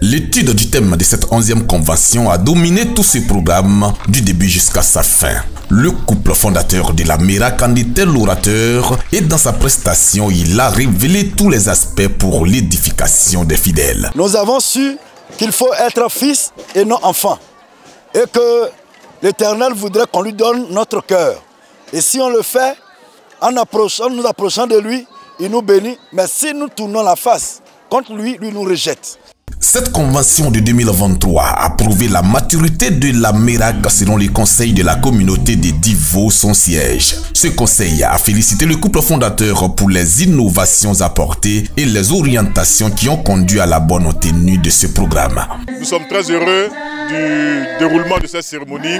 L'étude du thème de cette 11e convention a dominé tout ce programme du début jusqu'à sa fin. Le couple fondateur de la Miracle en était l'orateur et dans sa prestation, il a révélé tous les aspects pour l'édification des fidèles. Nous avons su qu'il faut être fils et non enfant et que l'Éternel voudrait qu'on lui donne notre cœur. Et si on le fait, en nous approchant de lui, il nous bénit, mais si nous tournons la face contre lui, lui nous rejette. Cette convention de 2023 a prouvé la maturité de la Miracle selon les conseils de la communauté des Divos, son siège. Ce conseil a félicité le couple fondateur pour les innovations apportées et les orientations qui ont conduit à la bonne tenue de ce programme. Nous sommes très heureux du déroulement de cette cérémonie.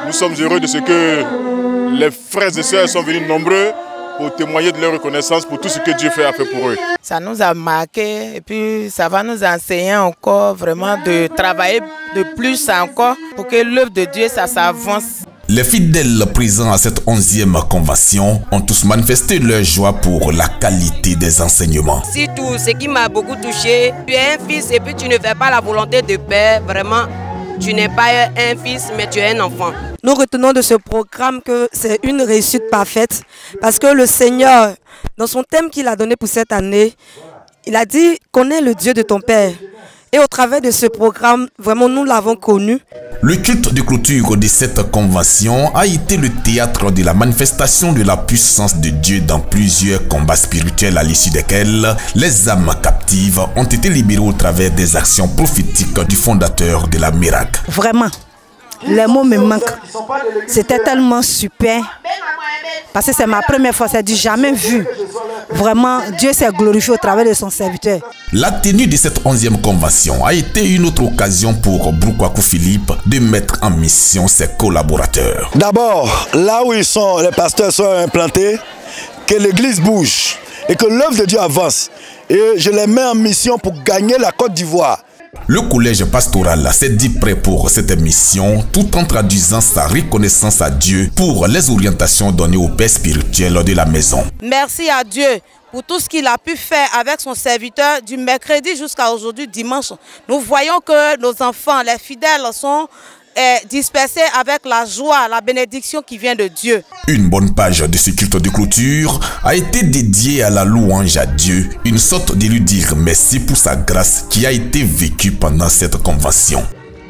Nous sommes heureux de ce que les frères et sœurs sont venus nombreux pour témoigner de leur reconnaissance pour tout ce que Dieu a fait pour eux. Ça nous a marqué et puis ça va nous enseigner encore vraiment de travailler de plus encore pour que l'œuvre de Dieu ça s'avance. Les fidèles présents à cette 11e convention ont tous manifesté leur joie pour la qualité des enseignements. Surtout, ce qui m'a beaucoup touché, tu es un fils et puis tu ne fais pas la volonté de Père, vraiment. Tu n'es pas un fils, mais tu es un enfant. Nous retenons de ce programme que c'est une réussite parfaite parce que le Seigneur, dans son thème qu'il a donné pour cette année, il a dit « Connais le Dieu de ton Père ». Et au travers de ce programme, vraiment nous l'avons connu. Le culte de clôture de cette convention a été le théâtre de la manifestation de la puissance de Dieu dans plusieurs combats spirituels à l'issue desquels les âmes captives ont été libérées au travers des actions prophétiques du fondateur de la Miracle. Vraiment, les mots me manquent. C'était tellement super. Parce que c'est ma première fois, c'est du jamais vu. Vraiment, Dieu s'est glorifié au travers de son serviteur. La tenue de cette 11e convention a été une autre occasion pour Broukwakou Philippe de mettre en mission ses collaborateurs. D'abord, là où ils sont, les pasteurs sont implantés, que l'église bouge et que l'œuvre de Dieu avance. Et je les mets en mission pour gagner la Côte d'Ivoire. Le collège pastoral s'est dit prêt pour cette mission tout en traduisant sa reconnaissance à Dieu pour les orientations données au père spirituel de la maison. Merci à Dieu pour tout ce qu'il a pu faire avec son serviteur du mercredi jusqu'à aujourd'hui dimanche. Nous voyons que nos enfants, les fidèles sont dispersés avec la joie, la bénédiction qui vient de Dieu. Une bonne page de ce culte de clôture a été dédiée à la louange à Dieu, une sorte de lui dire merci pour sa grâce qui a été vécue pendant cette convention.